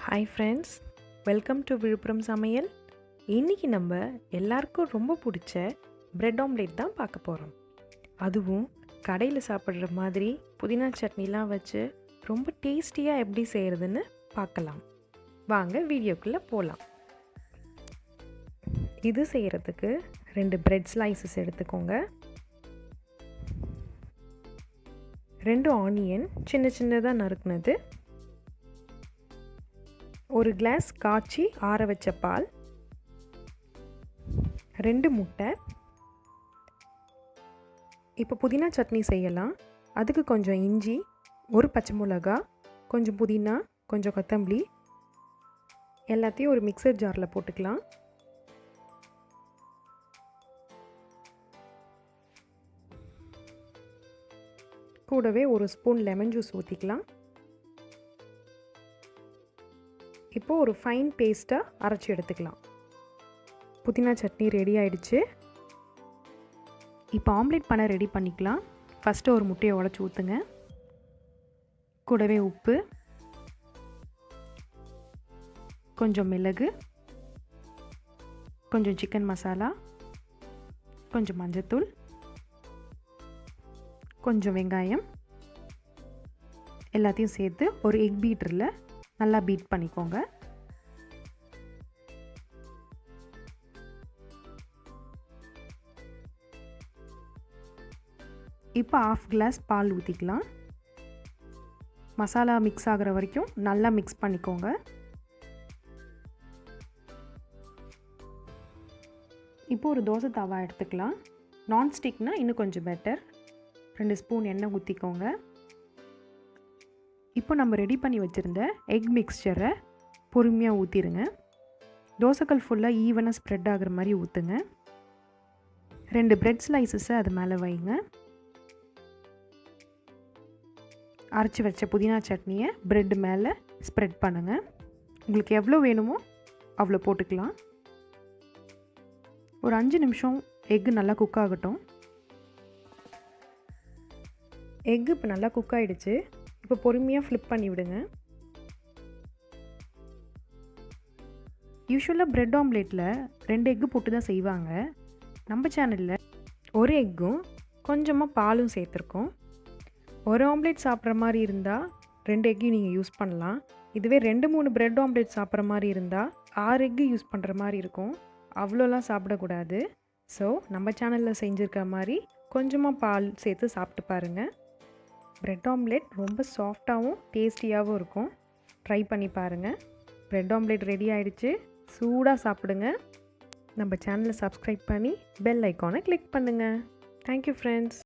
Hi friends, welcome to Viluppuram சமையல். இன்றைக்கி நம்ம எல்லாருக்கும் ரொம்ப பிடிச்ச பிரெட் ஆம்லேட் தான் பார்க்க போகிறோம். அதுவும் கடையில் சாப்பிட்ற மாதிரி புதினா சட்னிலாம் வச்சு ரொம்ப டேஸ்டியாக எப்படி செய்கிறதுன்னு பார்க்கலாம். வாங்க வீடியோக்குள்ளே போகலாம். இது செய்கிறதுக்கு 2 பிரெட் ஸ்லைசஸ் எடுத்துக்கோங்க. 2 ஆனியன் சின்ன சின்னதாக நறுக்குனது, ஒரு கிளாஸ் காய்ச்சி ஆற வச்ச பால், 2 முட்டை. இப்போ புதினா சட்னி செய்யலாம். அதுக்கு கொஞ்சம் இஞ்சி, ஒரு பச்சை மிளகா, கொஞ்சம் புதினா, கொஞ்சம் கொத்தமல்லி எல்லாத்தையும் ஒரு மிக்சர் ஜாரில் போட்டுக்கலாம். கூடவே ஒரு ஸ்பூன் லெமன் ஜூஸ் ஊற்றிக்கலாம். இப்போது ஒரு ஃபைன் பேஸ்ட்டாக அரைச்சி எடுத்துக்கலாம். புதினா சட்னி ரெடி ஆகிடுச்சு. இப்போ ஆம்லேட் பண்ண ரெடி பண்ணிக்கலாம். ஃபஸ்ட்டு ஒரு முட்டையை உடைச்சி ஊற்றுங்க. கூடவே உப்பு, கொஞ்சம் மிளகு, கொஞ்சம் சிக்கன் மசாலா, கொஞ்சம் மஞ்சத்தூள், கொஞ்சம் வெங்காயம் எல்லாத்தையும் சேர்த்து ஒரு எக் பீட்டரில் நல்லா பீட் பண்ணிக்கோங்க. இப்போ 1/2 கிளாஸ் பால் ஊற்றிக்கலாம். மசாலா மிக்ஸ் ஆகிற வரைக்கும் நல்லா மிக்ஸ் பண்ணிக்கோங்க. இப்போ ஒரு தோசை தவா எடுத்துக்கலாம். நான்ஸ்டிக்னால் இன்னும் கொஞ்சம் பெட்டர். 2 ஸ்பூன் எண்ணெய் ஊற்றிக்கோங்க. இப்போ நம்ம ரெடி பண்ணி வச்சுருந்த எக் மிக்ஸ்சரை பொறுமையாக ஊற்றிடுங்க. தோசைக்கல் ஃபுல்லாக ஈவனாக ஸ்ப்ரெட் ஆகிற மாதிரி ஊற்றுங்க. 2 பிரெட் ஸ்லைசஸை அது மேலே வைங்க. அரைச்சி வச்ச புதினா சட்னியை பிரெட் மேலே ஸ்ப்ரெட் பண்ணுங்கள். உங்களுக்கு எவ்வளோ வேணுமோ அவ்வளோ போட்டுக்கலாம். ஒரு 5 நிமிஷம் எக்கு நல்லா குக் ஆகட்டும். எக்கு இப்போ நல்லா குக் ஆகிடுச்சு. இப்போ பொறுமையாக ஃப்ளிப் பண்ணி விடுங்க. யூஸ்வலாக பிரெட் ஆம்லேட்டில் 2 எக்கு போட்டு தான் செய்வாங்க. நம்ம சேனலில் ஒரு எக்கும் கொஞ்சமாக பாலும் சேர்த்துருக்கோம். ஒரு ஆம்லேட் சாப்பிட்ற மாதிரி இருந்தால் 2 எக்கையும் நீங்கள் யூஸ் பண்ணலாம். இதுவே 2-3 பிரெட் ஆம்லேட் சாப்பிட்ற மாதிரி இருந்தால் 6 எக்கு யூஸ் பண்ணுற மாதிரி இருக்கும். அவ்வளோலாம் சாப்பிடக்கூடாது. ஸோ நம்ம சேனலில் செஞ்சுருக்க மாதிரி கொஞ்சமாக பால் சேர்த்து சாப்பிட்டு பாருங்கள். பிரெட் ஆம்லேட் ரொம்ப சாஃப்டாகவும் டேஸ்டியாகவும் இருக்கும். ட்ரை பண்ணி பாருங்கள். பிரெட் ஆம்லேட் ரெடி ஆகிடுச்சு. சூடாக சாப்பிடுங்க. நம்ம சேனலை சப்ஸ்கிரைப் பண்ணி பெல் ஐக்கானை கிளிக் பண்ணுங்கள். Thank you friends.